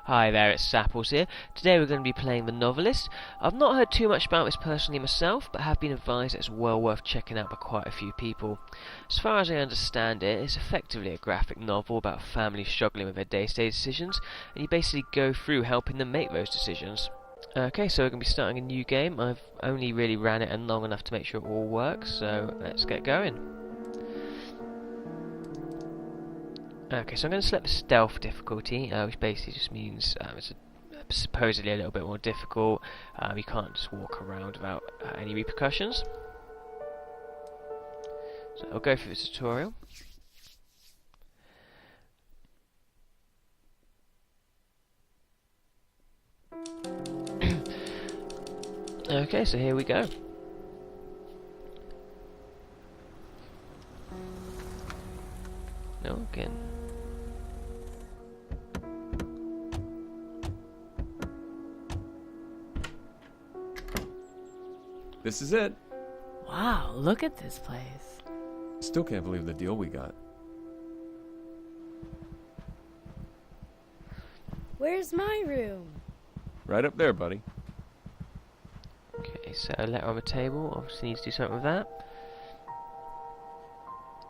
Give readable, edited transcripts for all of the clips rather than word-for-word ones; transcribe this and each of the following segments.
Hi there, it's Sapples here. Today we're going to be playing the Novelist. I've not heard too much about this personally myself, but have been advised it's well worth checking out by quite a few people. As far as I understand it, it's effectively a graphic novel about a family struggling with their day-to-day decisions, and you basically go through helping them make those decisions. Okay, so we're going to be starting a new game. I've only really ran it long enough to make sure it all works, so let's get going. Okay, so I'm going to select the stealth difficulty, which basically just means it's supposedly a little bit more difficult. You can't just walk around without any repercussions. So I'll go through the tutorial. Okay, so here we go. No, again. This is it. Wow, look at this place. Still can't believe the deal we got. Where's my room? Right up there, buddy. Okay, so letter on the table. Obviously need to do something with that.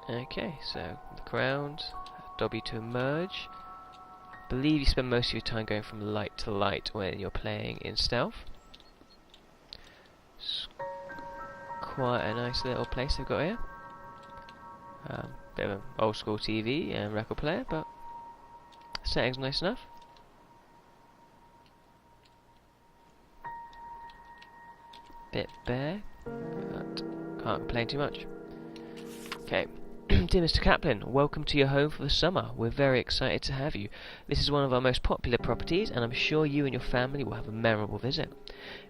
Okay, so look around. W to emerge. I believe you spend most of your time going from light to light when you're playing in stealth. It's quite a nice little place they've got here. Bit of an old school TV and record player, but setting's nice enough. Bit bare, but can't complain too much. Okay. Dear Mr. Kaplan, welcome to your home for the summer. We're very excited to have you. This is one of our most popular properties, and I'm sure you and your family will have a memorable visit.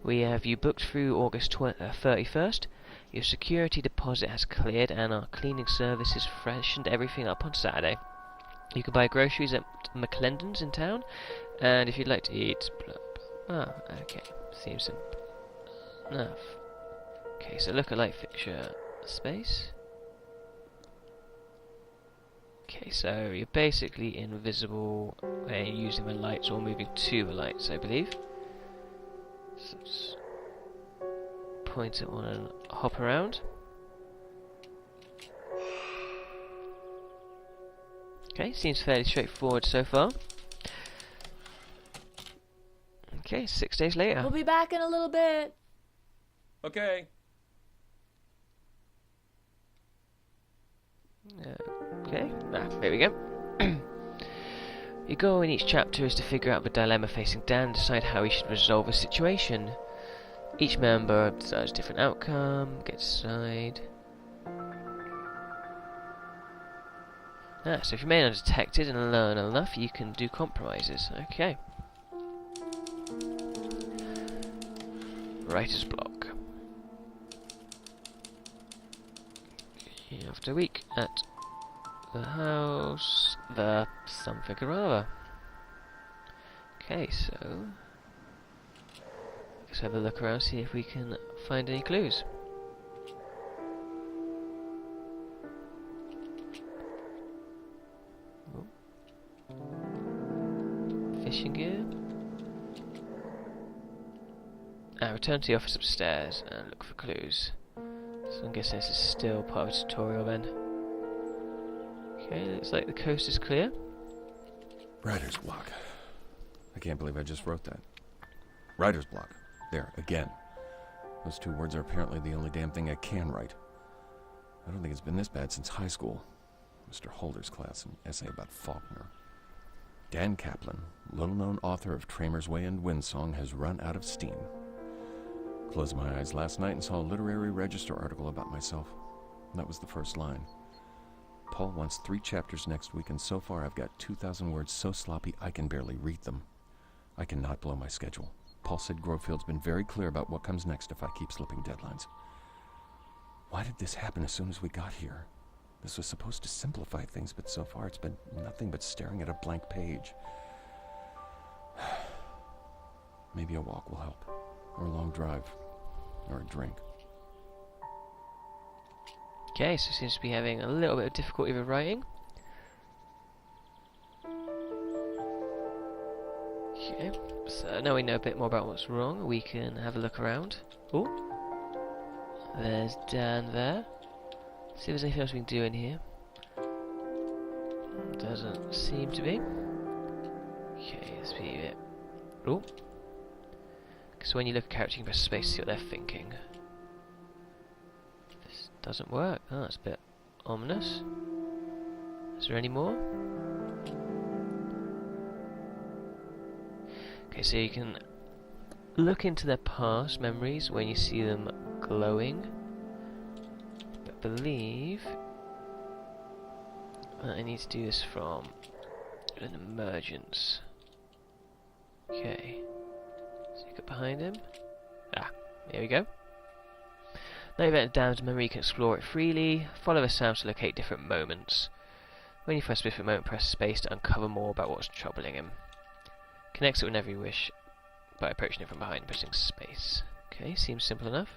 We have you booked through August 31st. Your security deposit has cleared, and our cleaning service has freshened everything up on Saturday. You can buy groceries at McClendon's in town, and if you'd like to eat... okay. Seems simple enough. Okay, so look at light fixture space. Okay, so you're basically invisible when you're using the lights or moving to the lights, I believe. So just point at one and hop around. Okay, seems fairly straightforward so far. Okay, 6 days later. We'll be back in a little bit. Okay. Okay, there we go. Your goal in each chapter is to figure out the dilemma facing Dan and decide how he should resolve the situation. Each member decides a different outcome, gets to decide. So if you remain undetected and learn enough, you can do compromises. Okay. Writer's block. After a week at the house, the something or other. Okay, so let's have a look around, see if we can find any clues. Fishing gear. Return to the office upstairs and look for clues. So I'm guessing this is still part of the tutorial then. Okay, looks like the coast is clear. Writer's block. I can't believe I just wrote that. Writer's block. There, again. Those two words are apparently the only damn thing I can write. I don't think it's been this bad since high school. Mr. Holder's class, an essay about Faulkner. Dan Kaplan, little-known author of Tramer's Way and Windsong, has run out of steam. Closed my eyes last night and saw a literary register article about myself. That was the first line. Paul wants 3 chapters next week, and so far I've got 2,000 words so sloppy I can barely read them. I cannot blow my schedule. Paul said Grofield's been very clear about what comes next if I keep slipping deadlines. Why did this happen as soon as we got here? This was supposed to simplify things, but so far it's been nothing but staring at a blank page. Maybe a walk will help. Or a long drive. Or a drink. Okay, so seems to be having a little bit of difficulty with writing. Okay, so now we know a bit more about what's wrong, we can have a look around. Oh, there's Dan there. See if there's anything else we can do in here. Doesn't seem to be. Okay, let's be a bit. Oh, so when you look at character, you can press space to see what they're thinking. This doesn't work. Oh, that's a bit ominous. Is there any more? Okay, so you can look into their past memories when you see them glowing. But I believe I need to do this from an emergence. Okay. So you get behind him. Ah, there we go. Now you've entered Dan's memory, you can explore it freely. Follow the sounds to locate different moments. When you first specific moment, press space to uncover more about what's troubling him. Connect it whenever you wish by approaching it from behind, pressing space. Okay, seems simple enough.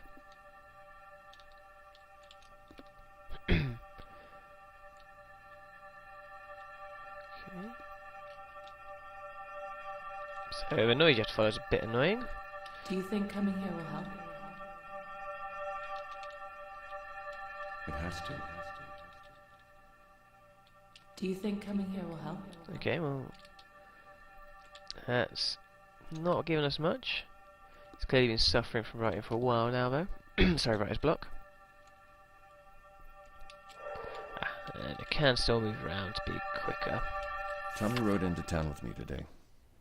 Okay. So the noise you have to follow is a bit annoying. Do you think coming here will help? It has to. Do you think coming here will help? Okay, well, that's not giving us much. He's clearly been suffering from writing for a while now, though. Sorry, writer's block. And I can still move around to be quicker. Tommy rode into town with me today.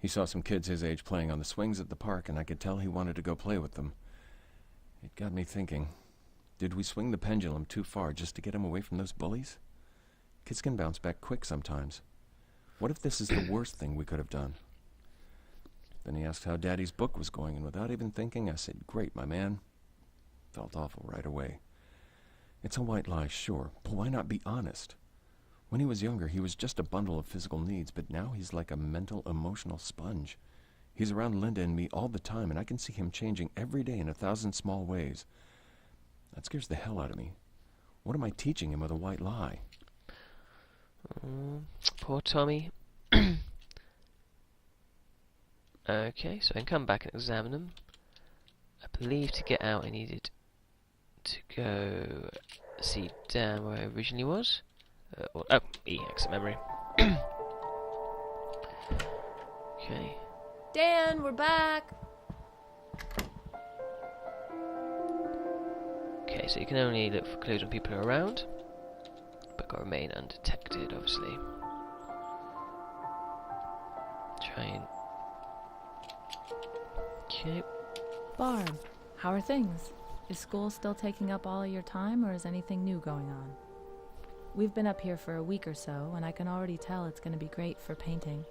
He saw some kids his age playing on the swings at the park, and I could tell he wanted to go play with them. It got me thinking, did we swing the pendulum too far just to get him away from those bullies? Kids can bounce back quick sometimes. What if this is the worst thing we could have done? Then he asked how Daddy's book was going, and without even thinking, I said, "Great, my man." Felt awful right away. It's a white lie, sure, but why not be honest? When he was younger, he was just a bundle of physical needs, but now he's like a mental, emotional sponge. He's around Linda and me all the time, and I can see him changing every day in 1,000 small ways. That scares the hell out of me. What am I teaching him with a white lie? Poor Tommy. Okay, so I can come back and examine them. I believe to get out I needed to go see Dan where I originally was. E, exit memory. Okay. Dan, we're back. Okay, so you can only look for clues when people are around, but got to remain undetected, obviously. Try and... Okay. Barb, how are things? Is school still taking up all of your time, or is anything new going on? We've been up here for a week or so, and I can already tell it's going to be great for painting.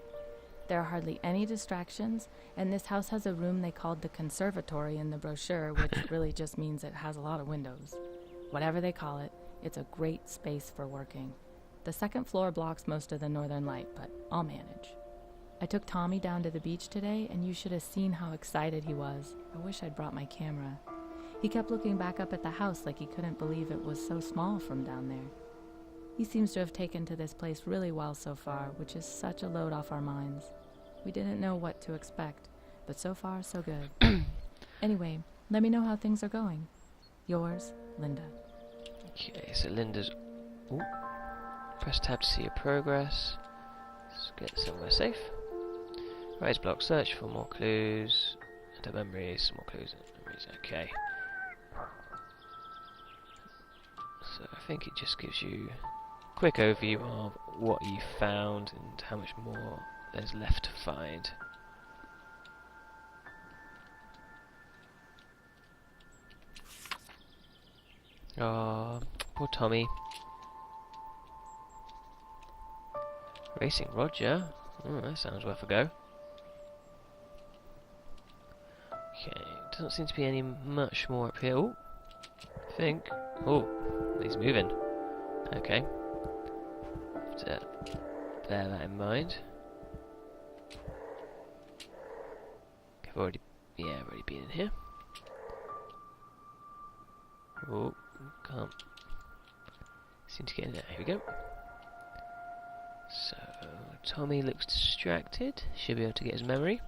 There are hardly any distractions, and this house has a room they called the conservatory in the brochure, which really just means it has a lot of windows. Whatever they call it, it's a great space for working. The second floor blocks most of the northern light, but I'll manage. I took Tommy down to the beach today, and you should have seen how excited he was. I wish I'd brought my camera. He kept looking back up at the house like he couldn't believe it was so small from down there. He seems to have taken to this place really well so far, which is such a load off our minds. We didn't know what to expect, but so far, so good. Anyway, let me know how things are going. Yours, Linda. Okay, so Linda's... Ooh. Press tab to see your progress. Let's get somewhere safe. Raise block, search for more clues. Enter memories, more clues and memories. Okay. So I think it just gives you a quick overview of what you found and how much more there's left to find. Oh, poor Tommy. Racing Roger. Oh, that sounds worth a go. Okay, doesn't seem to be any much more up here. Oh, I think. Oh, he's moving. Okay. Have to bear that in mind. I've already been in here. Oh, can't seem to get in there. Here we go. So, Tommy looks distracted. Should be able to get his memory.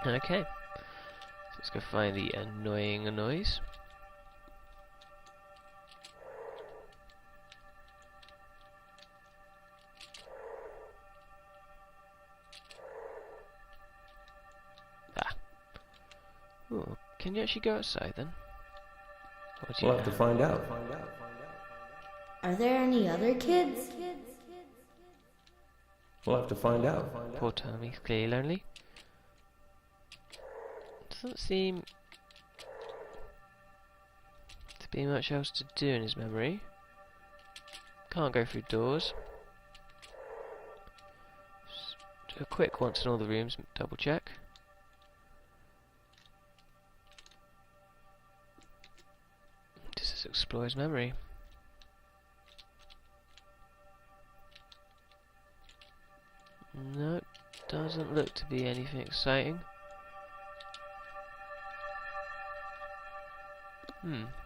Okay, so let's go find the annoying noise. Ah. Ooh, can you actually go outside then? Or do you We'll have to find out. Are there any other kids? We'll have to find out. Poor Tommy, clearly lonely. Doesn't seem to be much else to do in his memory. Can't go through doors. Just do a quick once in all the rooms, double check. Just explore his memory. No, doesn't look to be anything exciting.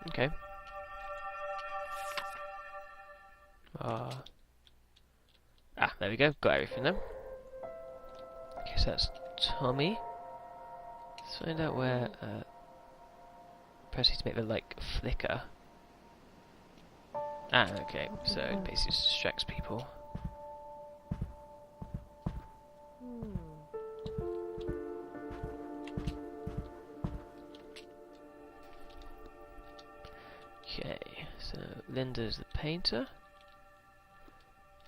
Okay. There we go, got everything then. Okay, so that's Tommy. Let's find out where, press to make the light flicker. Okay, so it basically just distracts people. Okay, so Linda's the painter.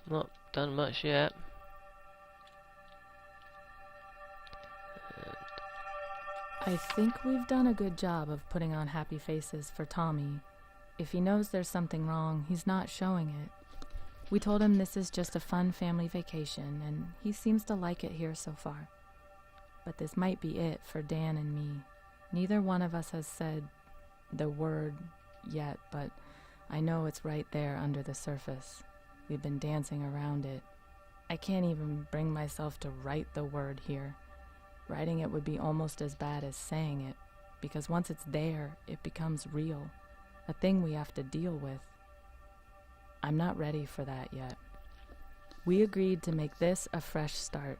Not done much yet. I think we've done a good job of putting on happy faces for Tommy. If he knows there's something wrong, he's not showing it. We told him this is just a fun family vacation, and he seems to like it here so far. But this might be it for Dan and me. Neither one of us has said the word yet, but I know it's right there under the surface. We've been dancing around it. I can't even bring myself to write the word here. Writing it would be almost as bad as saying it, because once it's there, it becomes real, a thing we have to deal with. I'm not ready for that yet. We agreed to make this a fresh start.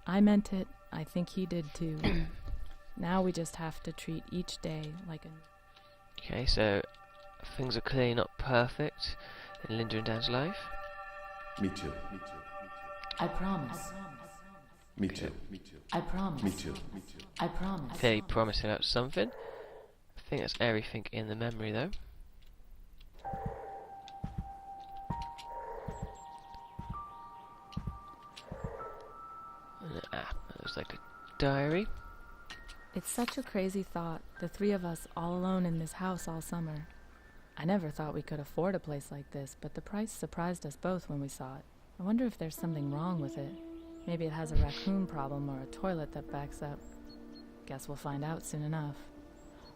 I meant it. I think he did too. Now we just have to treat each day like a... Okay, so things are clearly not perfect in Linda and Dan's life. Me too. I promise. Me too. I promise. Me too. I promise. Clearly promising about something. I think that's everything in the memory though. That looks like a diary. It's such a crazy thought, the three of us all alone in this house all summer. I never thought we could afford a place like this, but the price surprised us both when we saw it. I wonder if there's something wrong with it. Maybe it has a raccoon problem or a toilet that backs up. Guess we'll find out soon enough.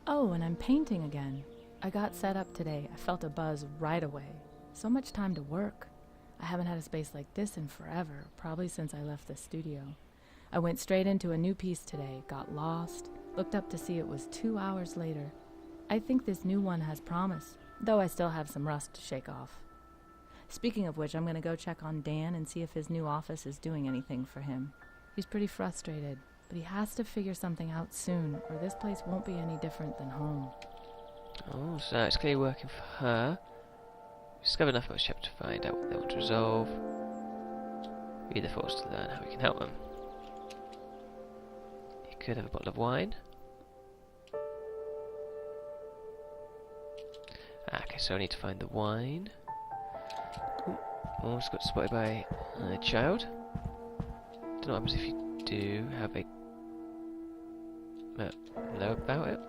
Oh, and I'm painting again. I got set up today. I felt a buzz right away. So much time to work. I haven't had a space like this in forever, probably since I left the studio. I went straight into a new piece today, got lost, looked up to see it was 2 hours later. I think this new one has promise, though I still have some rust to shake off. Speaking of which, I'm going to go check on Dan and see if his new office is doing anything for him. He's pretty frustrated, but he has to figure something out soon, or this place won't be any different than home. Oh, so it's clearly working for her. We discovered enough about this chapter to find out what they want to resolve. Read the forced to learn how we can help them. You could have a bottle of wine. Okay, so I need to find the wine. Ooh, almost got spotted by a child. Don't know what happens if you do have a know about it.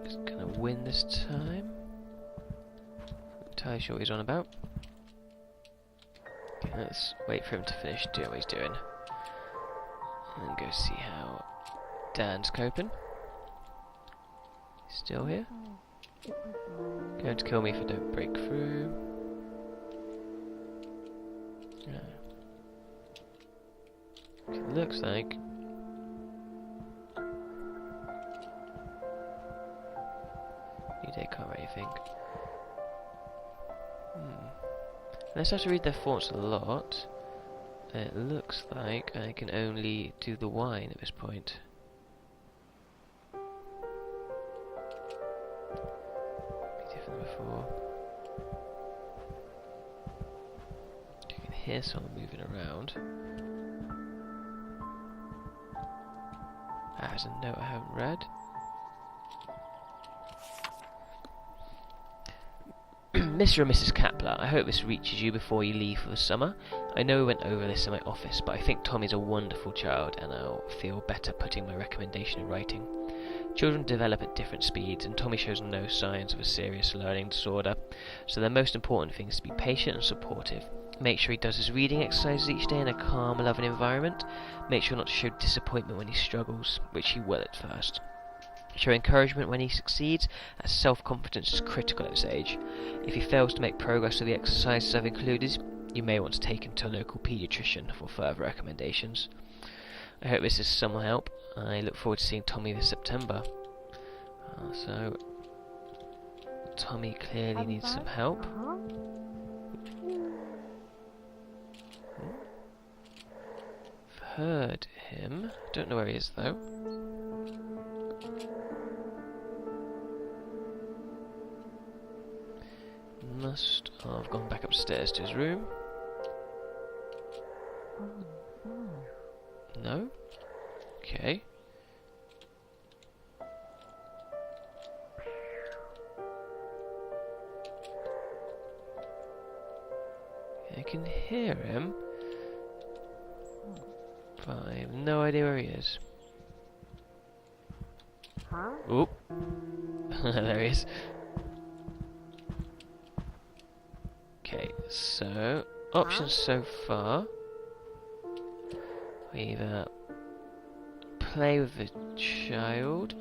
Just gonna win this time. Not entirely sure what he's on about. Okay, let's wait for him to finish doing what he's doing. And then go see how Dan's coping. He's still here. Going to kill me if I don't break through. No. It looks like you can't really think. Let's have to read their thoughts a lot. It looks like I can only do the wine at this point. Be different than before. You can hear someone moving around. There's a note I haven't read. Mr. and Mrs. Kapler, I hope this reaches you before you leave for the summer. I know we went over this in my office, but I think Tommy's a wonderful child, and I'll feel better putting my recommendation in writing. Children develop at different speeds, and Tommy shows no signs of a serious learning disorder, so the most important thing is to be patient and supportive. Make sure he does his reading exercises each day in a calm, loving environment. Make sure not to show disappointment when he struggles, which he will at first. Show encouragement when he succeeds, as self-confidence is critical at this age. If he fails to make progress with the exercises I've included, you may want to take him to a local paediatrician for further recommendations. I hope this is some help. I look forward to seeing Tommy this September. So, Tommy clearly needs some help. I've heard him. Don't know where he is though. Must have gone back upstairs to his room. No? Okay. I can hear him, but I have no idea where he is. Oop. There he is. Okay, so options so far. We either play with the child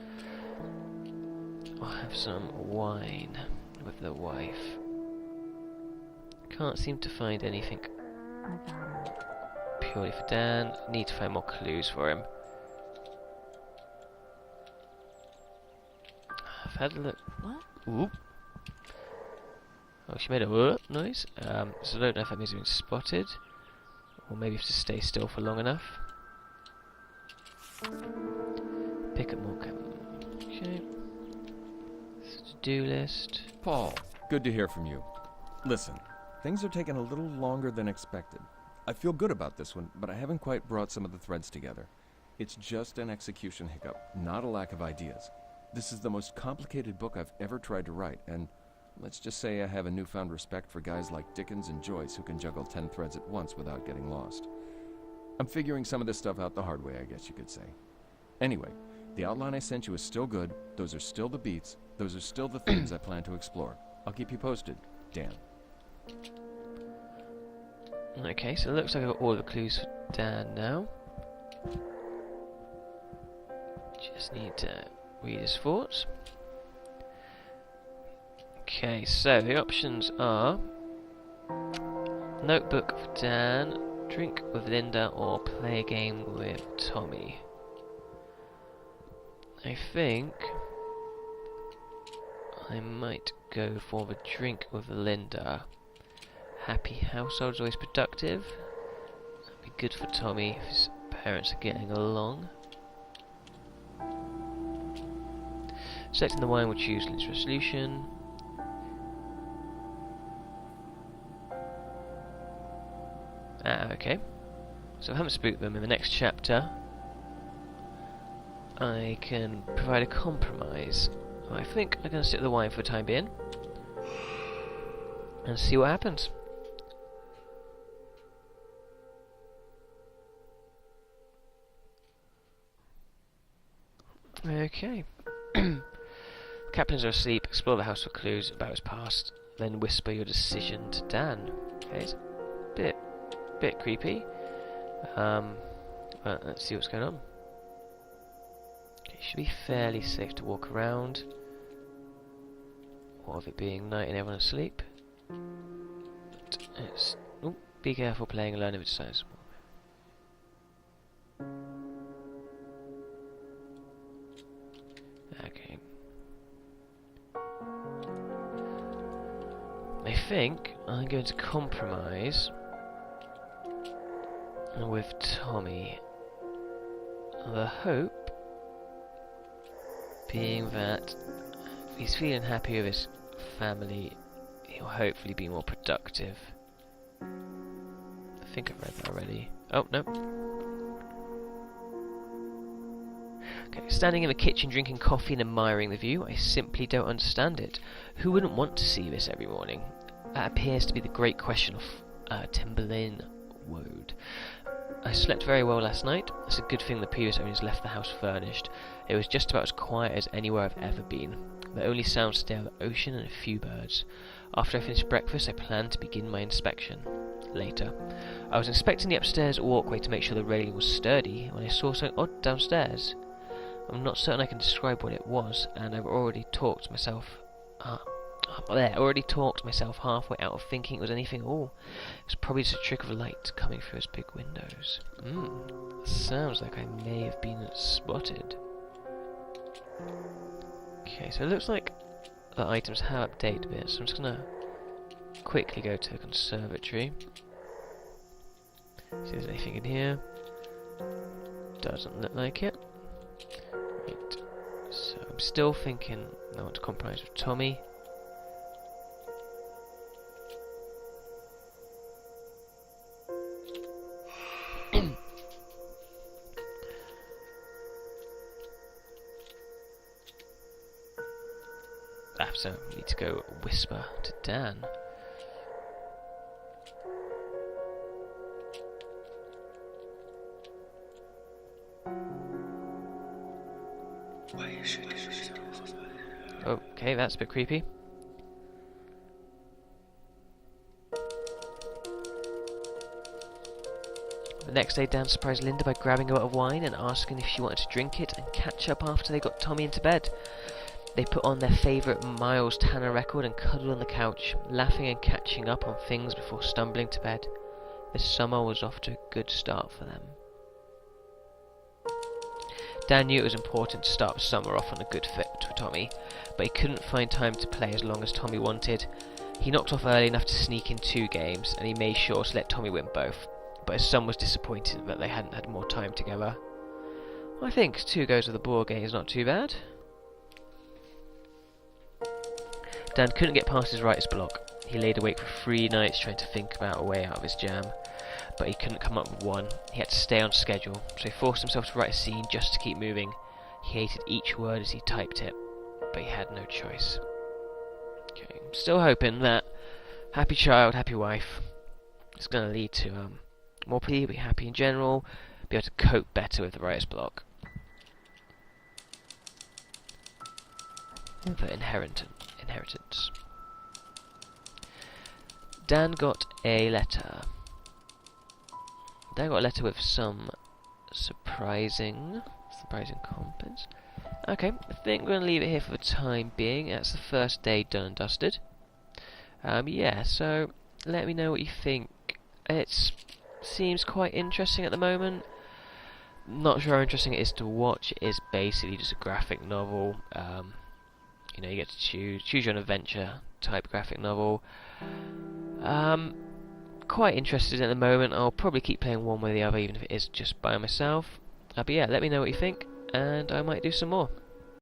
or have some wine with the wife. Can't seem to find anything purely for Dan. Need to find more clues for him. I've had a look. What? Oop. Oh, she made a whoop noise. So I don't know if that means being spotted, or maybe if to stay still for long enough. Pick up more. Okay. To-do list. Paul, good to hear from you. Listen, things are taking a little longer than expected. I feel good about this one, but I haven't quite brought some of the threads together. It's just an execution hiccup, not a lack of ideas. This is the most complicated book I've ever tried to write, and let's just say I have a newfound respect for guys like Dickens and Joyce who can juggle 10 threads at once without getting lost. I'm figuring some of this stuff out the hard way, I guess you could say. Anyway, the outline I sent you is still good, those are still the beats, those are still the themes I plan to explore. I'll keep you posted. Dan. Okay, so it looks like I've got all the clues for Dan now. Just need to read his thoughts. Okay, so the options are notebook for Dan, drink with Linda, or play a game with Tommy. I think I might go for the drink with Linda. Happy household's always productive. That'd be good for Tommy if his parents are getting along. Selecting the wine will choose Lynn's resolution. Okay. So I haven't spooked them in the next chapter. I can provide a compromise. I think I'm going to stick with the wine for the time being. And see what happens. Okay. Captains are asleep. Explore the house for clues about his past. Then whisper your decision to Dan. Okay, it's a bit creepy. But let's see what's going on. Okay, should be fairly safe to walk around. Or of it being night and everyone asleep. But it's, be careful playing alone if it's size. Okay. I think I'm going to compromise with Tommy. The hope being that if he's feeling happy with his family, he'll hopefully be more productive. I think I've read that already. Oh, no. Okay, standing in the kitchen drinking coffee and admiring the view, I simply don't understand it. Who wouldn't want to see this every morning? That appears to be the great question of Timberlane Woad. I slept very well last night. It's a good thing the previous owners left the house furnished. It was just about as quiet as anywhere I've ever been. The only sounds today are the ocean and a few birds. After I finished breakfast, I planned to begin my inspection. Later, I was inspecting the upstairs walkway to make sure the railing was sturdy when I saw something odd downstairs. I'm not certain I can describe what it was, and I've already talked myself halfway out of thinking it was anything at all. It was probably just a trick of light coming through those big windows. Sounds like I may have been spotted. Okay, so it looks like the items have updated a bit, so I'm just gonna quickly go to the conservatory. See if there's anything in here. Doesn't look like it. Right. So I'm still thinking I want to compromise with Tommy. So I need to go whisper to Dan. Okay, that's a bit creepy. The next day, Dan surprised Linda by grabbing a bottle of wine and asking if she wanted to drink it and catch up after they got Tommy into bed. They put on their favourite Miles Tanner record and cuddled on the couch, laughing and catching up on things before stumbling to bed. The summer was off to a good start for them. Dan knew it was important to start the summer off on a good foot for Tommy, but he couldn't find time to play as long as Tommy wanted. He knocked off early enough to sneak in 2 games, and he made sure to let Tommy win both, but his son was disappointed that they hadn't had more time together. I think 2 goes with the board game is not too bad. Dan couldn't get past his writer's block. He laid awake for 3 nights trying to think about a way out of his jam, but he couldn't come up with one. He had to stay on schedule, so he forced himself to write a scene just to keep moving. He hated each word as he typed it, but he had no choice. Okay, I'm still hoping that happy child, happy wife is going to lead to more people, be happy in general, be able to cope better with the writer's block. The inheritance. Dan got a letter. Dan got a letter with some surprising contents. Okay, I think we're going to leave it here for the time being. That's the first day done and dusted. Yeah, so let me know what you think. It seems quite interesting at the moment. Not sure how interesting it is to watch. It is basically just a graphic novel. You know, you get to choose your own adventure type graphic novel. Quite interested at the moment. I'll probably keep playing one way or the other, even if it is just by myself. But yeah, let me know what you think, and I might do some more.